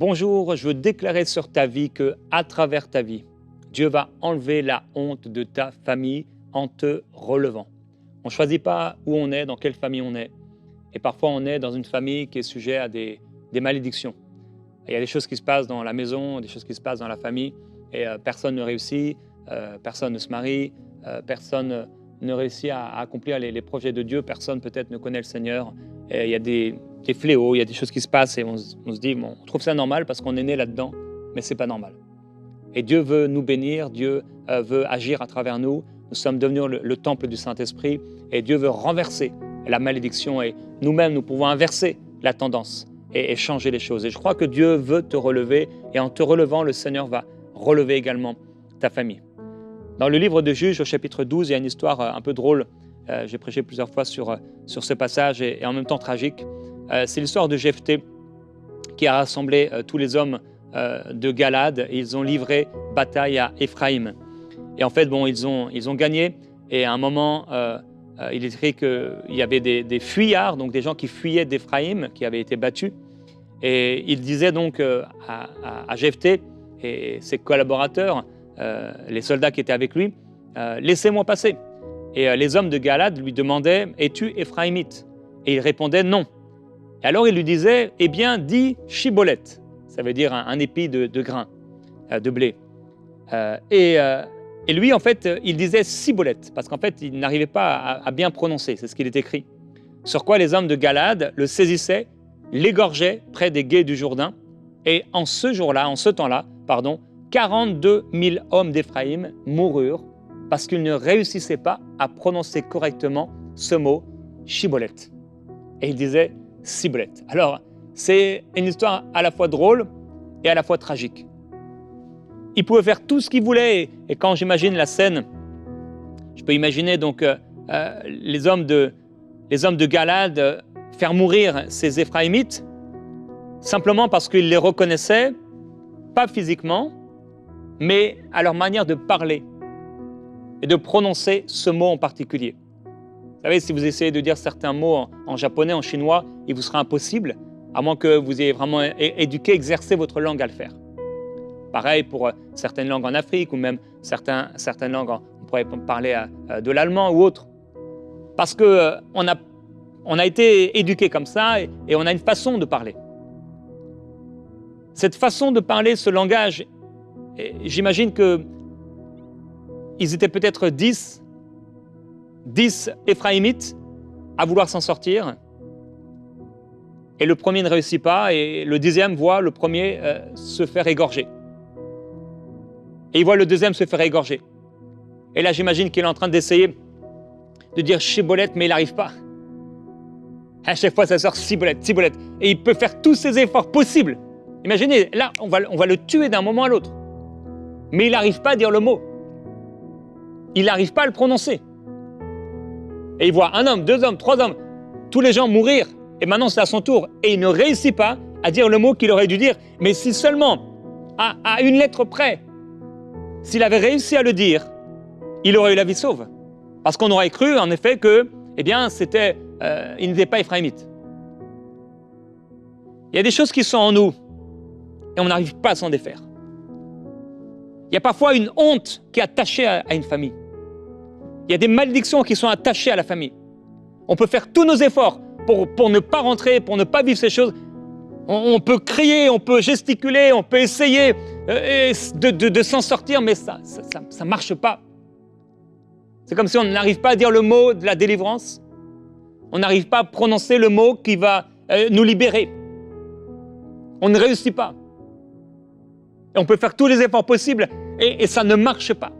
Bonjour, je veux déclarer sur ta vie que, à travers ta vie, Dieu va enlever la honte de ta famille en te relevant. On ne choisit pas où on est, dans quelle famille on est. Et parfois, on est dans une famille qui est sujet à des malédictions. Il y a des choses qui se passent dans la maison, des choses qui se passent dans la famille, et personne ne réussit, personne ne se marie, personne ne réussit à accomplir les projets de Dieu, personne peut-être ne connaît le Seigneur. Et il y a des fléaux, il y a des choses qui se passent et on se dit, bon, on trouve ça normal parce qu'on est né là-dedans, mais ce n'est pas normal. Et Dieu veut nous bénir, Dieu veut agir à travers nous. Nous sommes devenus le temple du Saint-Esprit et Dieu veut renverser la malédiction et nous-mêmes, nous pouvons inverser la tendance et changer les choses. Et je crois que Dieu veut te relever et en te relevant, le Seigneur va relever également ta famille. Dans le livre de Juges, au chapitre 12, il y a une histoire un peu drôle. J'ai prêché plusieurs fois sur ce passage et en même temps tragique. C'est l'histoire de Jephthé qui a rassemblé tous les hommes de Galad et ils ont livré bataille à Éphraïm. Et en fait, bon, ils ont gagné et à un moment, il est écrit qu'il y avait des fuyards, donc des gens qui fuyaient d'Éphraïm, qui avaient été battus. Et il disait donc à Jephthé et ses collaborateurs, les soldats qui étaient avec lui, laissez-moi passer. Et les hommes de Galad lui demandaient, es-tu Éphraïmite? Et il répondait non. Et alors il lui disait, eh bien, dis Chiboleth. Ça veut dire un épi de grain, de blé. Et lui, en fait, il disait Siboleth, parce qu'en fait, il n'arrivait pas à bien prononcer, c'est ce qu'il est écrit. Sur quoi les hommes de Galad le saisissaient, l'égorgeaient près des gués du Jourdain. Et en ce temps-là, 42 000 hommes d'Éphraïm moururent parce qu'ils ne réussissaient pas à prononcer correctement ce mot Chiboleth. Et ils disaient Siboleth. Alors, c'est une histoire à la fois drôle et à la fois tragique. Ils pouvaient faire tout ce qu'ils voulaient et quand j'imagine la scène, je peux imaginer donc les hommes de Galad faire mourir ces Éphraïmites simplement parce qu'ils les reconnaissaient, pas physiquement, mais à leur manière de parler et de prononcer ce mot en particulier. Vous savez, si vous essayez de dire certains mots en japonais, en chinois, il vous sera impossible, à moins que vous ayez vraiment éduqué, exercé votre langue à le faire. Pareil pour certaines langues en Afrique, ou même certaines langues, on pourrait parler de l'allemand ou autre. Parce qu'on a été éduqué comme ça et on a une façon de parler. Cette façon de parler, ce langage, j'imagine qu'ils étaient peut-être 10 Éphraïmites à vouloir s'en sortir. Et le premier ne réussit pas et le 10e voit le premier se faire égorger. Et il voit le 2e se faire égorger. Et là, j'imagine qu'il est en train d'essayer de dire Chiboleth, mais il n'arrive pas. À chaque fois, ça sort Siboleth. Et il peut faire tous ses efforts possibles. Imaginez, là, on va le tuer d'un moment à l'autre. Mais il n'arrive pas à dire le mot. Il n'arrive pas à le prononcer. Et il voit un homme, 2 hommes, 3 hommes, tous les gens mourir. Et maintenant, c'est à son tour. Et il ne réussit pas à dire le mot qu'il aurait dû dire. Mais si seulement, à une lettre près, s'il avait réussi à le dire, il aurait eu la vie sauve. Parce qu'on aurait cru, en effet, que, eh bien, il n'était pas éphraïmite. Il y a des choses qui sont en nous et on n'arrive pas à s'en défaire. Il y a parfois une honte qui est attachée à une famille. Il y a des malédictions qui sont attachées à la famille. On peut faire tous nos efforts pour ne pas rentrer, pour ne pas vivre ces choses. On peut crier, on peut gesticuler, on peut essayer de s'en sortir, mais ça ne marche pas. C'est comme si on n'arrive pas à dire le mot de la délivrance. On n'arrive pas à prononcer le mot qui va nous libérer. On ne réussit pas. Et on peut faire tous les efforts possibles et ça ne marche pas.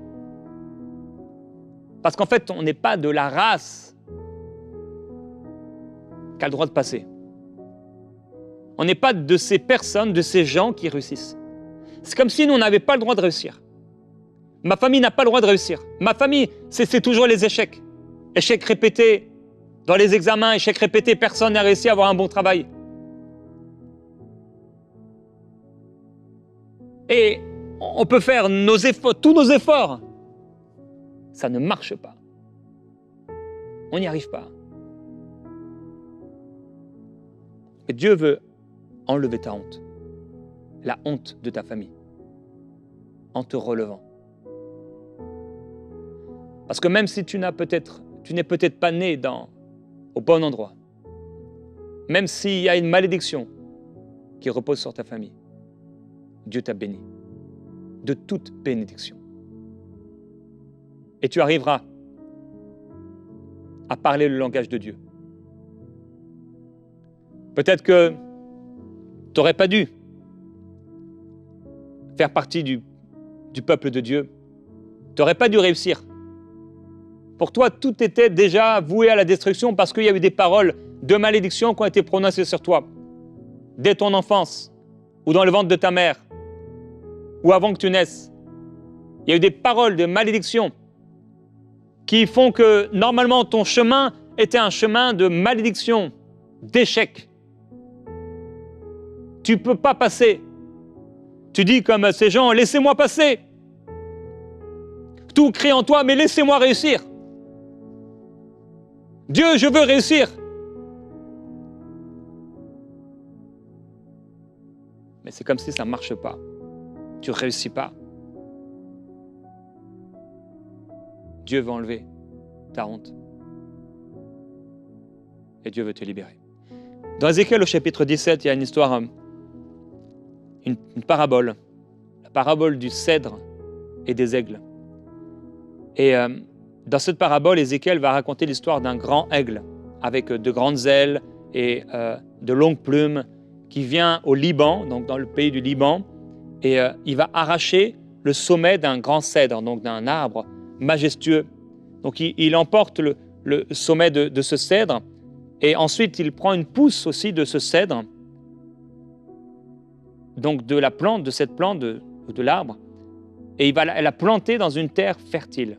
Parce qu'en fait, on n'est pas de la race qui a le droit de passer. On n'est pas de ces personnes, de ces gens qui réussissent. C'est comme si nous, on n'avait pas le droit de réussir. Ma famille n'a pas le droit de réussir. Ma famille, c'est toujours les échecs. Échecs répétés dans les examens, échecs répétés, personne n'a réussi à avoir un bon travail. Et on peut faire tous nos efforts. Ça ne marche pas. On n'y arrive pas. Et Dieu veut enlever ta honte. la honte de ta famille en te relevant. Parce que même si tu n'es peut-être pas né au bon endroit, même s'il y a une malédiction qui repose sur ta famille, Dieu t'a béni de toute bénédiction. Et tu arriveras à parler le langage de Dieu. Peut-être que tu n'aurais pas dû faire partie du peuple de Dieu. Tu n'aurais pas dû réussir. Pour toi, tout était déjà voué à la destruction parce qu'il y a eu des paroles de malédiction qui ont été prononcées sur toi dès ton enfance ou dans le ventre de ta mère ou avant que tu naisses. Il y a eu des paroles de malédiction qui font que normalement ton chemin était un chemin de malédiction, d'échec. Tu ne peux pas passer. Tu dis comme ces gens, laissez-moi passer. Tout crie en toi, mais laissez-moi réussir. Dieu, je veux réussir. Mais c'est comme si ça ne marche pas. Tu ne réussis pas. Dieu veut enlever ta honte. Et Dieu veut te libérer. Dans Ézéchiel au chapitre 17, il y a une histoire, une parabole. La parabole du cèdre et des aigles. Et dans cette parabole, Ézéchiel va raconter l'histoire d'un grand aigle avec de grandes ailes et de longues plumes qui vient au Liban, donc dans le pays du Liban, et il va arracher le sommet d'un grand cèdre, donc d'un arbre majestueux. Donc il emporte le sommet de ce cèdre et ensuite il prend une pousse aussi de ce cèdre, donc de la plante, de cette plante, de l'arbre, et il va la planter dans une terre fertile.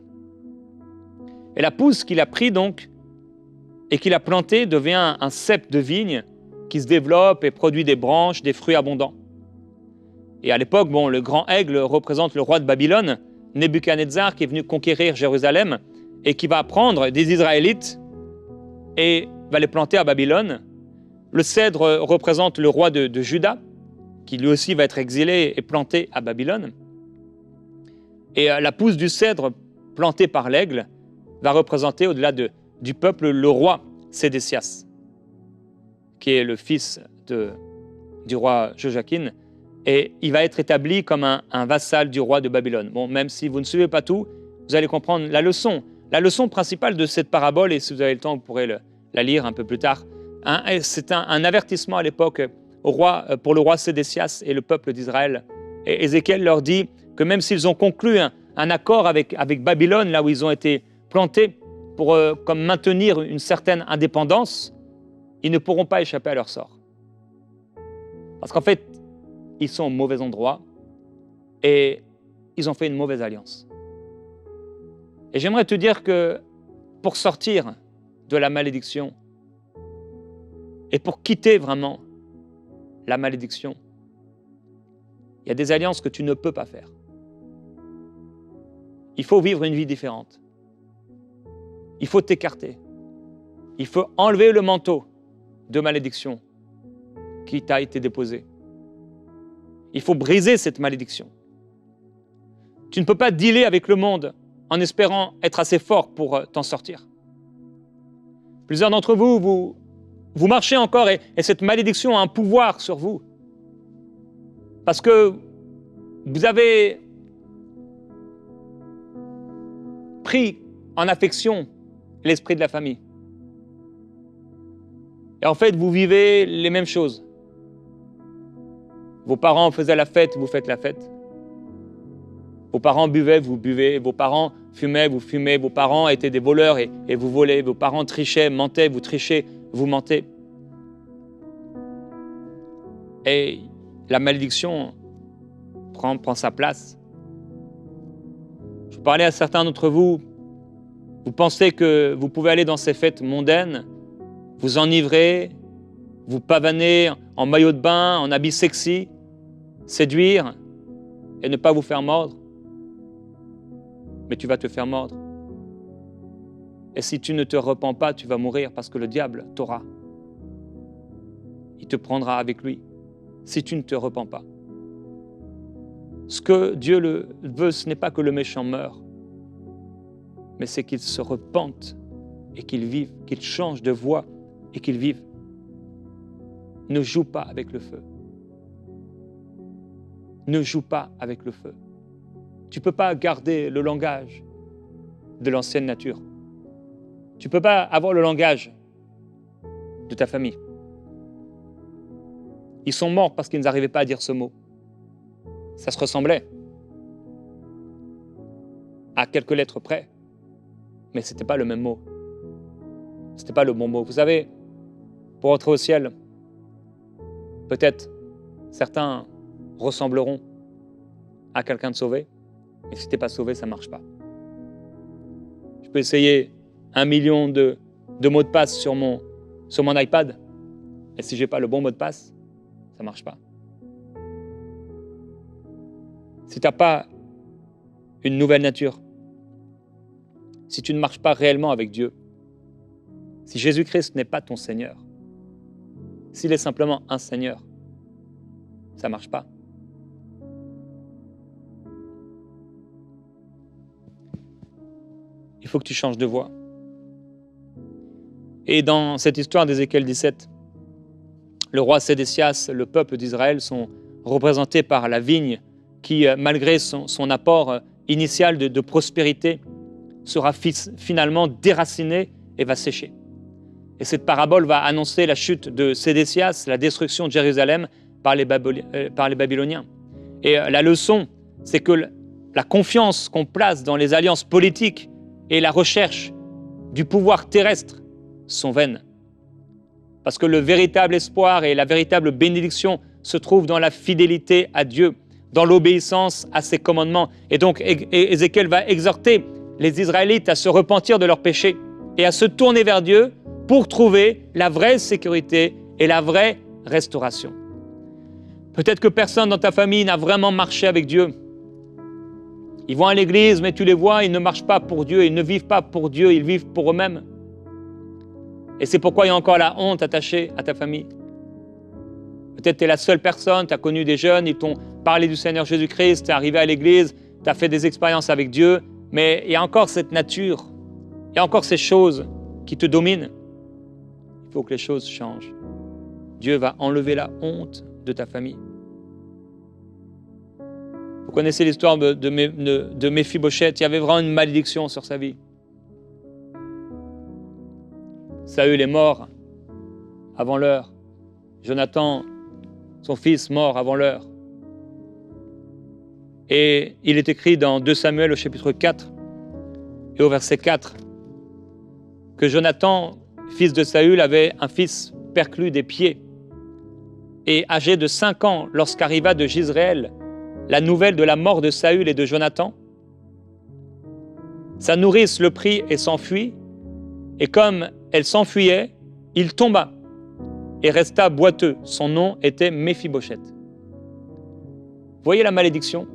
Et la pousse qu'il a pris donc et qu'il a plantée devient un cep de vigne qui se développe et produit des branches, des fruits abondants. Et à l'époque, le grand aigle représente le roi de Babylone, Nebuchadnezzar, qui est venu conquérir Jérusalem et qui va prendre des Israélites et va les planter à Babylone. Le cèdre représente le roi de Juda, qui lui aussi va être exilé et planté à Babylone. Et la pousse du cèdre plantée par l'aigle va représenter au-delà du peuple le roi Sédécias, qui est le fils du roi Joachim, et il va être établi comme un vassal du roi de Babylone. Bon, même si vous ne suivez pas tout, vous allez comprendre la leçon. La leçon principale de cette parabole, et si vous avez le temps, vous pourrez la lire un peu plus tard, c'est un avertissement à l'époque pour le roi Sédécias et le peuple d'Israël. Et Ézéchiel leur dit que même s'ils ont conclu un accord avec Babylone, là où ils ont été plantés, pour comme maintenir une certaine indépendance, ils ne pourront pas échapper à leur sort. Parce qu'en fait, ils sont au mauvais endroit et ils ont fait une mauvaise alliance. Et j'aimerais te dire que pour sortir de la malédiction et pour quitter vraiment la malédiction, il y a des alliances que tu ne peux pas faire. Il faut vivre une vie différente. Il faut t'écarter. Il faut enlever le manteau de malédiction qui t'a été déposé. Il faut briser cette malédiction. Tu ne peux pas dealer avec le monde en espérant être assez fort pour t'en sortir. Plusieurs d'entre vous marchez encore et cette malédiction a un pouvoir sur vous. Parce que vous avez pris en affection l'esprit de la famille. Et en fait, vous vivez les mêmes choses. Vos parents faisaient la fête, vous faites la fête. Vos parents buvaient, vous buvez. Vos parents fumaient, vous fumez. Vos parents étaient des voleurs et vous volez. Vos parents trichaient, mentaient, vous trichez, vous mentez. Et la malédiction prend sa place. Je parlais à certains d'entre vous, vous pensez que vous pouvez aller dans ces fêtes mondaines, vous enivrer, vous pavaner en maillot de bain, en habit sexy, séduire et ne pas vous faire mordre. Mais tu vas te faire mordre. Et si tu ne te repens pas, tu vas mourir parce que le diable il te prendra avec lui si tu ne te repens pas. Ce que Dieu veut, ce n'est pas que le méchant meure, mais c'est qu'il se repente et qu'il vive, qu'il change de voie et qu'il vive. Ne joue pas avec le feu. Ne joue pas avec le feu. Tu ne peux pas garder le langage de l'ancienne nature. Tu ne peux pas avoir le langage de ta famille. Ils sont morts parce qu'ils n'arrivaient pas à dire ce mot. Ça se ressemblait à quelques lettres près, mais ce n'était pas le même mot. Ce n'était pas le bon mot. Vous savez, pour entrer au ciel, peut-être certains ressembleront à quelqu'un de sauvé, mais si tu n'es pas sauvé, ça ne marche pas. Je peux essayer 1 million de mots de passe sur mon iPad, et si je n'ai pas le bon mot de passe, ça ne marche pas. Si tu n'as pas une nouvelle nature, si tu ne marches pas réellement avec Dieu, si Jésus-Christ n'est pas ton Seigneur, s'il est simplement un Seigneur, ça ne marche pas. Il faut que tu changes de voie. Et dans cette histoire d'Ézéchiel 17, le roi Sédécias, le peuple d'Israël sont représentés par la vigne qui, malgré son apport initial de prospérité, sera finalement déracinée et va sécher. Et cette parabole va annoncer la chute de Sédécias, la destruction de Jérusalem par les Babyloniens. Et la leçon, c'est que la confiance qu'on place dans les alliances politiques et la recherche du pouvoir terrestre sont vaines. Parce que le véritable espoir et la véritable bénédiction se trouvent dans la fidélité à Dieu, dans l'obéissance à ses commandements. Et donc Ézéchiel va exhorter les Israélites à se repentir de leurs péchés et à se tourner vers Dieu pour trouver la vraie sécurité et la vraie restauration. Peut-être que personne dans ta famille n'a vraiment marché avec Dieu. Ils vont à l'église, mais tu les vois, ils ne marchent pas pour Dieu, ils ne vivent pas pour Dieu, ils vivent pour eux-mêmes. Et c'est pourquoi il y a encore la honte attachée à ta famille. Peut-être tu es la seule personne, tu as connu des jeunes, ils t'ont parlé du Seigneur Jésus-Christ, tu es arrivé à l'église, tu as fait des expériences avec Dieu, mais il y a encore cette nature, il y a encore ces choses qui te dominent. Il faut que les choses changent. Dieu va enlever la honte de ta famille. Vous connaissez l'histoire de Méphibosheth, il y avait vraiment une malédiction sur sa vie. Saül est mort avant l'heure. Jonathan, son fils, mort avant l'heure. Et il est écrit dans 2 Samuel au chapitre 4 et au verset 4 que Jonathan, fils de Saül, avait un fils perclus des pieds et âgé de 5 ans lorsqu'arriva de Jizréel la nouvelle de la mort de Saül et de Jonathan. Sa nourrice le prit et s'enfuit, et comme elle s'enfuyait, il tomba et resta boiteux. Son nom était Méphibosheth. Voyez la malédiction.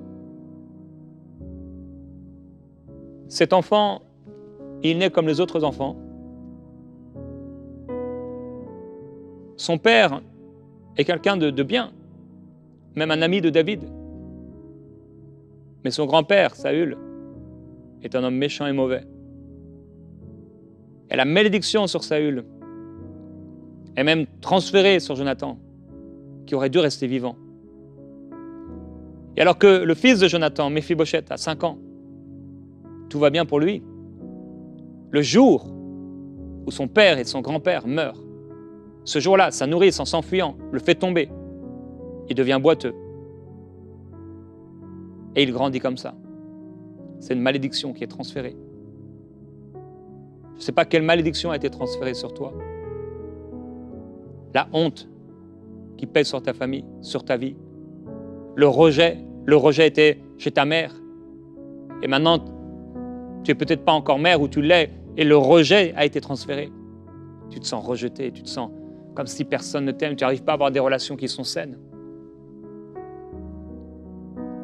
Cet enfant, il naît comme les autres enfants. Son père est quelqu'un de bien, même un ami de David. Mais son grand-père, Saül, est un homme méchant et mauvais. Et la malédiction sur Saül est même transférée sur Jonathan, qui aurait dû rester vivant. Et alors que le fils de Jonathan, Méphibosheth, a 5 ans, tout va bien pour lui. Le jour où son père et son grand-père meurent, ce jour-là, sa nourrice, en s'enfuyant, le fait tomber. Il devient boiteux. Et il grandit comme ça. C'est une malédiction qui est transférée. Je ne sais pas quelle malédiction a été transférée sur toi. La honte qui pèse sur ta famille, sur ta vie. Le rejet était chez ta mère. Et maintenant, tu n'es peut-être pas encore mère ou tu l'es, et le rejet a été transféré. Tu te sens rejeté, tu te sens comme si personne ne t'aime, tu n'arrives pas à avoir des relations qui sont saines.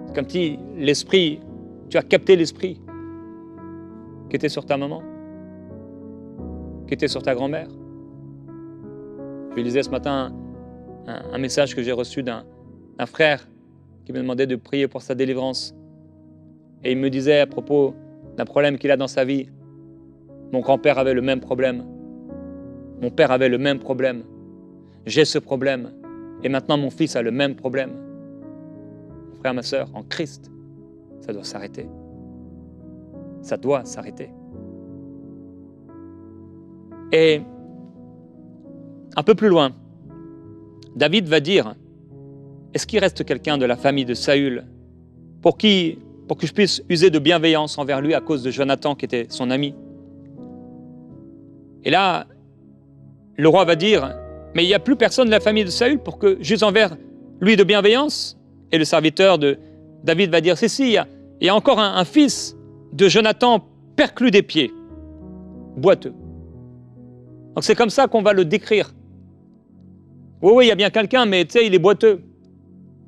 C'est comme si l'esprit, tu as capté l'esprit qui était sur ta maman, qui était sur ta grand-mère. Je lisais ce matin un message que j'ai reçu d'un frère qui me demandait de prier pour sa délivrance. Et il me disait à propos d'un problème qu'il a dans sa vie, mon grand-père avait le même problème. Mon père avait le même problème. J'ai ce problème. Et maintenant, mon fils a le même problème. Mon frère, ma sœur, en Christ, ça doit s'arrêter. Ça doit s'arrêter. Et un peu plus loin, David va dire, est-ce qu'il reste quelqu'un de la famille de Saül pour que je puisse user de bienveillance envers lui à cause de Jonathan qui était son ami? Et là, le roi va dire, mais il n'y a plus personne de la famille de Saül pour que j'use envers lui de bienveillance? Et le serviteur de David va dire, si, il y a encore un fils de Jonathan perclus des pieds, boiteux. Donc c'est comme ça qu'on va le décrire. Oui, il y a bien quelqu'un, mais tu sais, il est boiteux.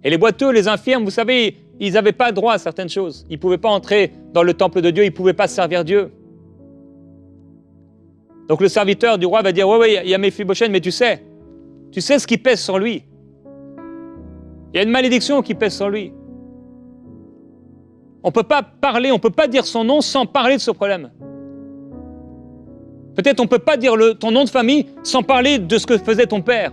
Et les boiteux, les infirmes, vous savez, ils n'avaient pas droit à certaines choses. Ils ne pouvaient pas entrer dans le temple de Dieu, ils ne pouvaient pas servir Dieu. Donc le serviteur du roi va dire, oui, il y a Méphibosheth, mais tu sais ce qui pèse sur lui. Il y a une malédiction qui pèse sur lui. On ne peut pas parler, on ne peut pas dire son nom sans parler de ce problème. Peut-être on ne peut pas dire ton nom de famille sans parler de ce que faisait ton père.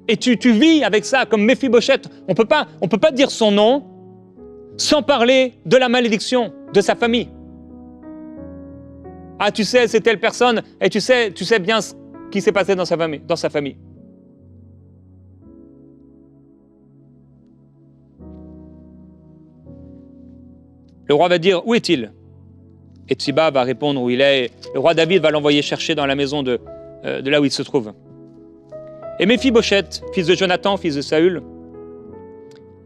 Et tu vis avec ça, comme Méphibosheth. On ne peut pas dire son nom sans parler de la malédiction de sa famille. Ah, tu sais, c'est telle personne, et tu sais bien ce qui s'est passé dans sa famille. Le roi va dire, où est-il? Et Tsiba va répondre où il est. Le roi David va l'envoyer chercher dans la maison de là où il se trouve. Et Méphibosheth, fils de Jonathan, fils de Saül,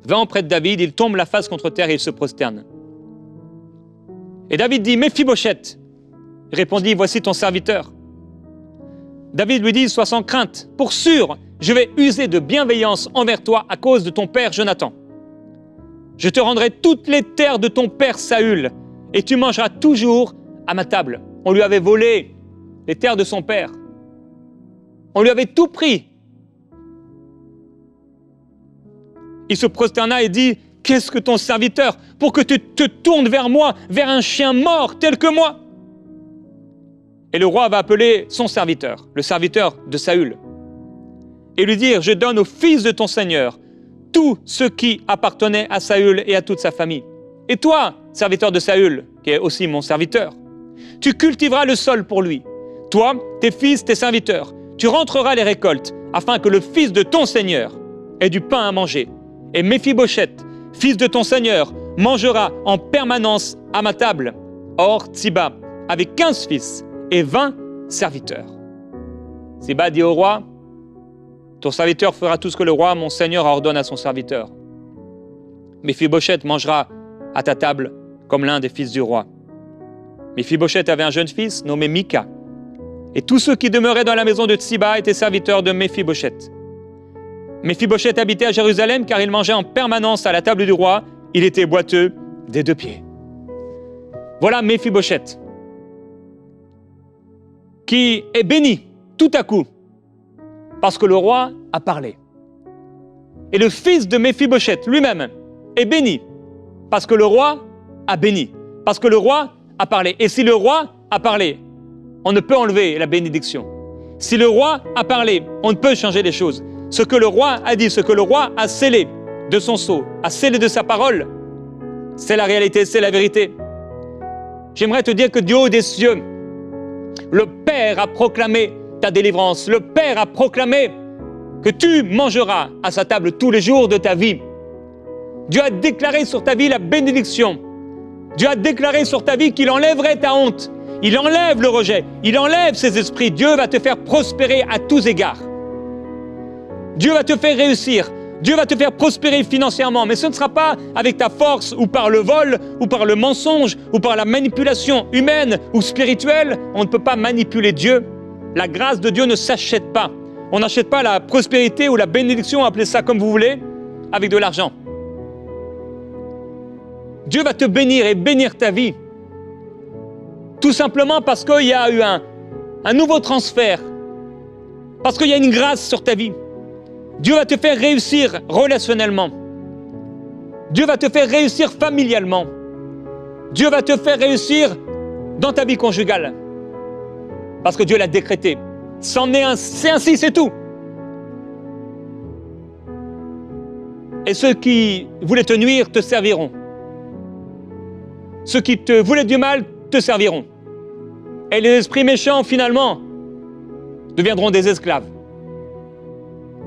va auprès de David, il tombe la face contre terre et il se prosterne. Et David dit, Méphibosheth, répondit, voici ton serviteur. David lui dit, sois sans crainte, pour sûr, je vais user de bienveillance envers toi à cause de ton père Jonathan. Je te rendrai toutes les terres de ton père Saül, et tu mangeras toujours à ma table. On lui avait volé les terres de son père. On lui avait tout pris. Il se prosterna et dit, qu'est-ce que ton serviteur, pour que tu te tournes vers moi, vers un chien mort tel que moi? Et le roi va appeler son serviteur, le serviteur de Saül, et lui dire, je donne au fils de ton Seigneur tout ce qui appartenait à Saül et à toute sa famille. Et toi, serviteur de Saül, qui est aussi mon serviteur, tu cultiveras le sol pour lui. Toi, tes fils, tes serviteurs, tu rentreras les récoltes, afin que le fils de ton Seigneur ait du pain à manger. Et Méphibosheth, fils de ton Seigneur, mangera en permanence à ma table. Or, Tsiba avait 15 fils et 20 serviteurs. Tsiba dit au roi, ton serviteur fera tout ce que le roi, mon Seigneur, ordonne à son serviteur. Méphibosheth mangera à ta table comme l'un des fils du roi. Méphibosheth avait un jeune fils nommé Mika. Et tous ceux qui demeuraient dans la maison de Tsiba étaient serviteurs de Méphibosheth. Méphibosheth habitait à Jérusalem car il mangeait en permanence à la table du roi. Il était boiteux des 2 pieds. Voilà Méphibosheth, qui est béni tout à coup parce que le roi a parlé. Et le fils de Méphibosheth lui-même est béni parce que le roi a béni, parce que le roi a parlé. Et si le roi a parlé, on ne peut enlever la bénédiction. Si le roi a parlé, on ne peut changer les choses. Ce que le roi a dit, ce que le roi a scellé de son sceau, a scellé de sa parole, c'est la réalité, c'est la vérité. J'aimerais te dire que du haut des cieux, le Père a proclamé ta délivrance. Le Père a proclamé que tu mangeras à sa table tous les jours de ta vie. Dieu a déclaré sur ta vie la bénédiction. Dieu a déclaré sur ta vie qu'il enlèverait ta honte. Il enlève le rejet. Il enlève ses esprits. Dieu va te faire prospérer à tous égards. Dieu va te faire réussir. Dieu va te faire prospérer financièrement. Mais ce ne sera pas avec ta force ou par le vol ou par le mensonge ou par la manipulation humaine ou spirituelle. On ne peut pas manipuler Dieu. La grâce de Dieu ne s'achète pas. On n'achète pas la prospérité ou la bénédiction, appelez ça comme vous voulez, avec de l'argent. Dieu va te bénir et bénir ta vie. Tout simplement parce qu'il y a eu un nouveau transfert. Parce qu'il y a une grâce sur ta vie. Dieu va te faire réussir relationnellement. Dieu va te faire réussir familialement. Dieu va te faire réussir dans ta vie conjugale. Parce que Dieu l'a décrété. C'est ainsi, c'est tout. Et ceux qui voulaient te nuire te serviront. Ceux qui te voulaient du mal te serviront. Et les esprits méchants, finalement, deviendront des esclaves.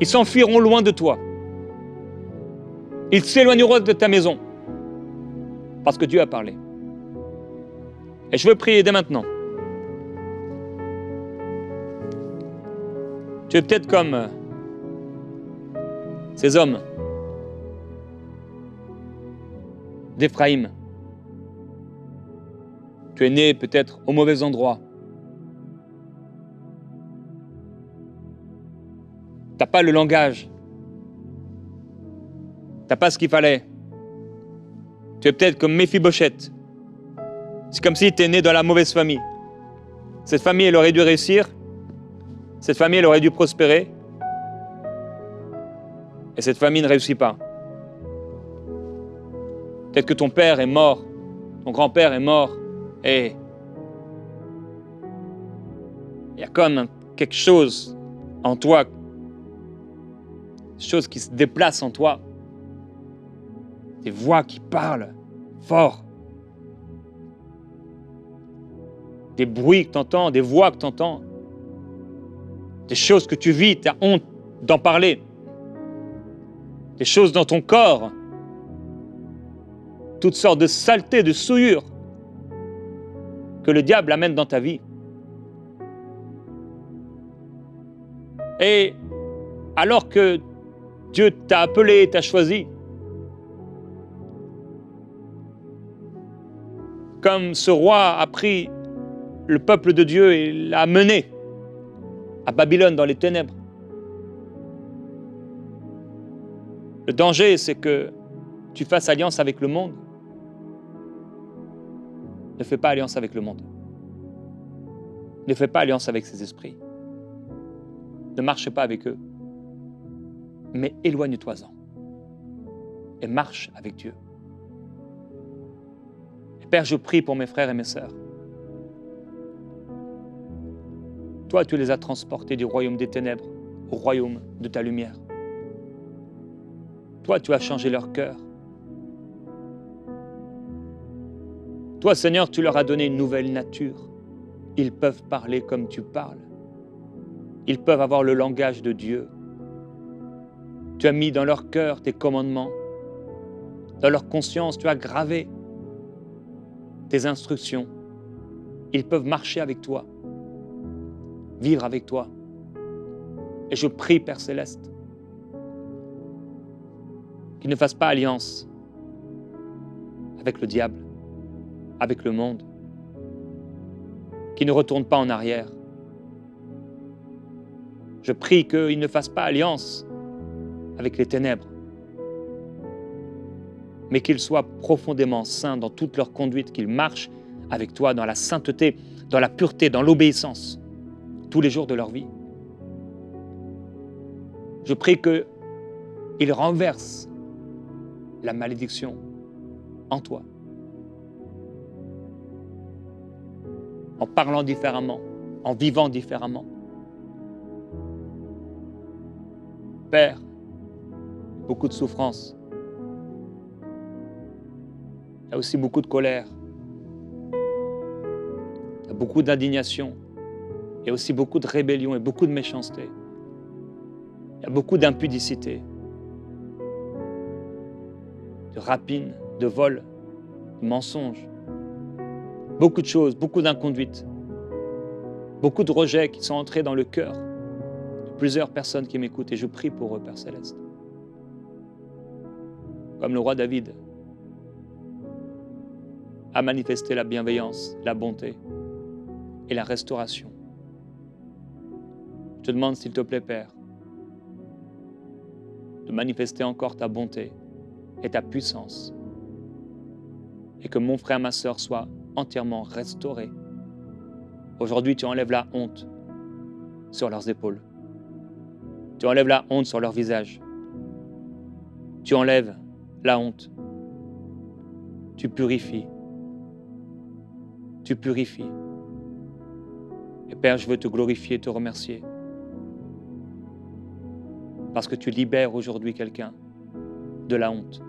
Ils s'enfuiront loin de toi. Ils s'éloigneront de ta maison. Parce que Dieu a parlé. Et je veux prier dès maintenant. Tu es peut-être comme ces hommes d'Éphraïm. Tu es né peut-être au mauvais endroit. Tu n'as pas le langage. Tu n'as pas ce qu'il fallait. Tu es peut-être comme Méphibosheth. C'est comme si tu es né dans la mauvaise famille. Cette famille, elle aurait dû réussir. Cette famille, elle aurait dû prospérer. Et cette famille ne réussit pas. Peut-être que ton père est mort, ton grand-père est mort, et il y a comme quelque chose en toi, quelque chose qui se déplace en toi, des voix qui parlent fort, des bruits que tu entends, des voix que tu entends, des choses que tu vis, tu as honte d'en parler, des choses dans ton corps, toutes sortes de saletés, de souillures que le diable amène dans ta vie. Et alors que Dieu t'a appelé, t'a choisi, comme ce roi a pris le peuple de Dieu et l'a mené à Babylone dans les ténèbres. Le danger, c'est que tu fasses alliance avec le monde. Ne fais pas alliance avec le monde. Ne fais pas alliance avec ces esprits. Ne marche pas avec eux. Mais éloigne-toi-en. Et marche avec Dieu. Et Père, je prie pour mes frères et mes sœurs. Toi, tu les as transportés du royaume des ténèbres au royaume de ta lumière. Toi, tu as changé leur cœur. Toi, Seigneur, tu leur as donné une nouvelle nature. Ils peuvent parler comme tu parles. Ils peuvent avoir le langage de Dieu. Tu as mis dans leur cœur tes commandements. Dans leur conscience, tu as gravé tes instructions. Ils peuvent marcher avec toi, vivre avec toi. Et je prie, Père Céleste, qu'ils ne fassent pas alliance avec le diable, avec le monde, qu'ils ne retournent pas en arrière. Je prie qu'ils ne fassent pas alliance avec les ténèbres, mais qu'ils soient profondément saints dans toute leur conduite, qu'ils marchent avec toi dans la sainteté, dans la pureté, dans l'obéissance, tous les jours de leur vie. Je prie qu'ils renversent la malédiction en toi, en parlant différemment, en vivant différemment. Père, beaucoup de souffrance. Il y a aussi beaucoup de colère. Il y a beaucoup d'indignation. Il y a aussi beaucoup de rébellion et beaucoup de méchanceté. Il y a beaucoup d'impudicité, de rapine, de vol, de mensonges. Beaucoup de choses, beaucoup d'inconduite. Beaucoup de rejets qui sont entrés dans le cœur de plusieurs personnes qui m'écoutent et je prie pour eux, Père Céleste. Comme le roi David a manifesté la bienveillance, la bonté et la restauration. Je te demande, s'il te plaît, Père, de manifester encore ta bonté et ta puissance et que mon frère, ma sœur soient entièrement restaurés. Aujourd'hui, tu enlèves la honte sur leurs épaules. Tu enlèves la honte sur leur visage. Tu enlèves la honte. Tu purifies. Tu purifies. Et Père, je veux te glorifier et te remercier. Parce que tu libères aujourd'hui quelqu'un de la honte.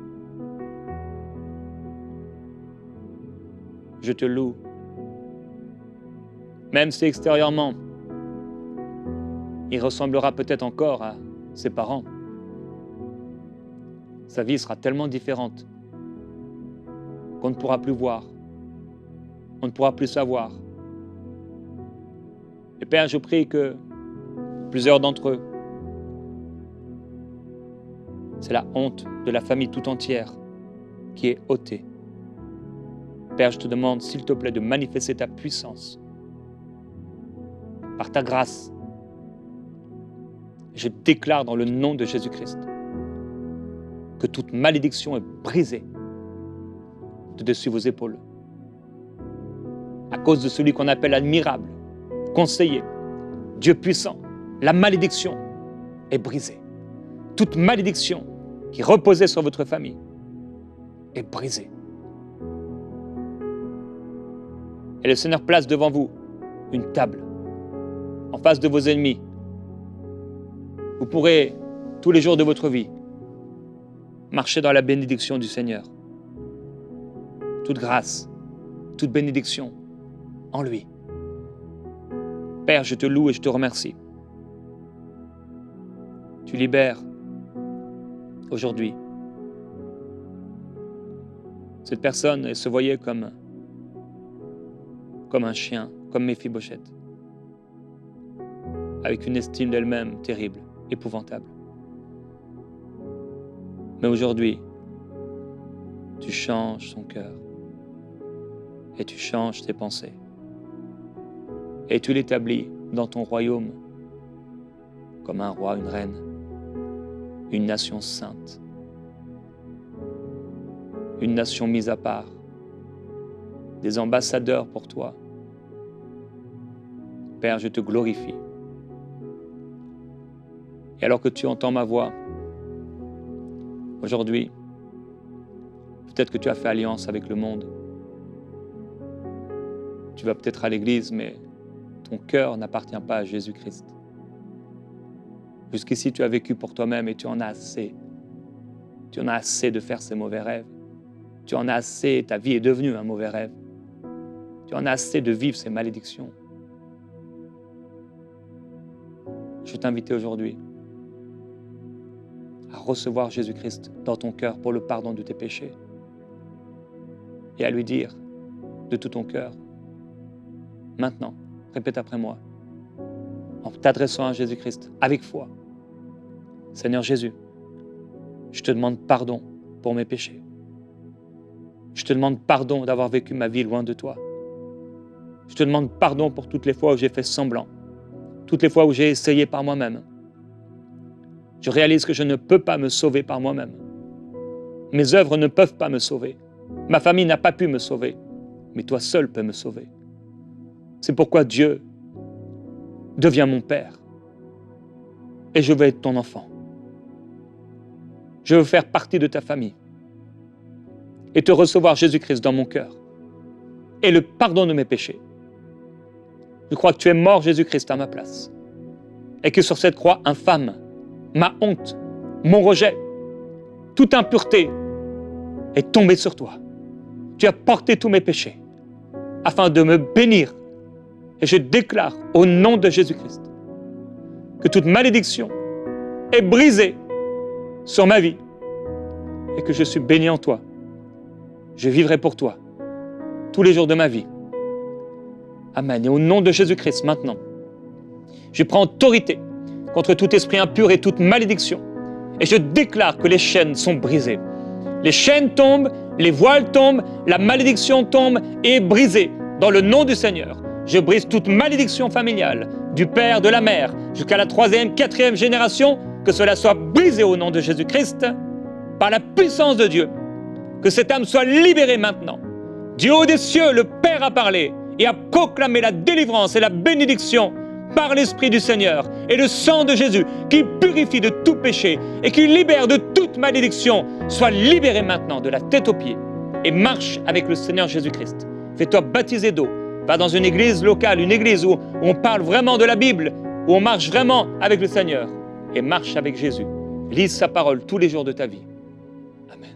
Je te loue. Même si extérieurement, il ressemblera peut-être encore à ses parents. Sa vie sera tellement différente qu'on ne pourra plus voir, on ne pourra plus savoir. Et Père, je prie que plusieurs d'entre eux, c'est la honte de la famille tout entière qui est ôtée. Père, je te demande, s'il te plaît, de manifester ta puissance par ta grâce. Je déclare dans le nom de Jésus-Christ que toute malédiction est brisée de dessus vos épaules. À cause de celui qu'on appelle admirable, conseiller, Dieu puissant, la malédiction est brisée. Toute malédiction qui reposait sur votre famille est brisée. Et le Seigneur place devant vous une table en face de vos ennemis. Vous pourrez, tous les jours de votre vie, marcher dans la bénédiction du Seigneur. Toute grâce, toute bénédiction en lui. Père, je te loue et je te remercie. Tu libères aujourd'hui cette personne, elle se voyait comme un chien, comme Méphibosheth, avec une estime d'elle-même terrible, épouvantable. Mais aujourd'hui, tu changes son cœur et tu changes tes pensées et tu l'établis dans ton royaume comme un roi, une reine, une nation sainte, une nation mise à part, des ambassadeurs pour toi. Père, je te glorifie. Et alors que tu entends ma voix, aujourd'hui, peut-être que tu as fait alliance avec le monde. Tu vas peut-être à l'église, mais ton cœur n'appartient pas à Jésus-Christ. Jusqu'ici, tu as vécu pour toi-même et tu en as assez. Tu en as assez de faire ces mauvais rêves. Tu en as assez, ta vie est devenue un mauvais rêve. Tu en as assez de vivre ces malédictions. Je veux t'inviter aujourd'hui à recevoir Jésus-Christ dans ton cœur pour le pardon de tes péchés et à lui dire de tout ton cœur, maintenant, répète après moi, en t'adressant à Jésus-Christ avec foi, Seigneur Jésus, je te demande pardon pour mes péchés. Je te demande pardon d'avoir vécu ma vie loin de toi. Je te demande pardon pour toutes les fois où j'ai fait semblant, toutes les fois où j'ai essayé par moi-même. Je réalise que je ne peux pas me sauver par moi-même. Mes œuvres ne peuvent pas me sauver. Ma famille n'a pas pu me sauver. Mais toi seul peux me sauver. C'est pourquoi Dieu devient mon Père. Et je veux être ton enfant. Je veux faire partie de ta famille. Et te recevoir Jésus-Christ dans mon cœur. Et le pardon de mes péchés. Je crois que tu es mort, Jésus-Christ, à ma place. Et que sur cette croix infâme, ma honte, mon rejet, toute impureté est tombée sur toi. Tu as porté tous mes péchés afin de me bénir. Et je déclare au nom de Jésus-Christ que toute malédiction est brisée sur ma vie et que je suis béni en toi. Je vivrai pour toi tous les jours de ma vie. Amen. Et au nom de Jésus-Christ, maintenant, je prends autorité contre tout esprit impur et toute malédiction. Et je déclare que les chaînes sont brisées. Les chaînes tombent, les voiles tombent, la malédiction tombe et est brisée. Dans le nom du Seigneur, je brise toute malédiction familiale, du père, de la mère, jusqu'à la 3e, 4e génération, que cela soit brisé au nom de Jésus-Christ, par la puissance de Dieu. Que cette âme soit libérée maintenant. Du haut des cieux, le Père a parlé et a proclamé la délivrance et la bénédiction par l'Esprit du Seigneur et le sang de Jésus qui purifie de tout péché et qui libère de toute malédiction, sois libéré maintenant de la tête aux pieds et marche avec le Seigneur Jésus-Christ. Fais-toi baptiser d'eau. Va dans une église locale, une église où on parle vraiment de la Bible, où on marche vraiment avec le Seigneur et marche avec Jésus. Lise sa parole tous les jours de ta vie. Amen.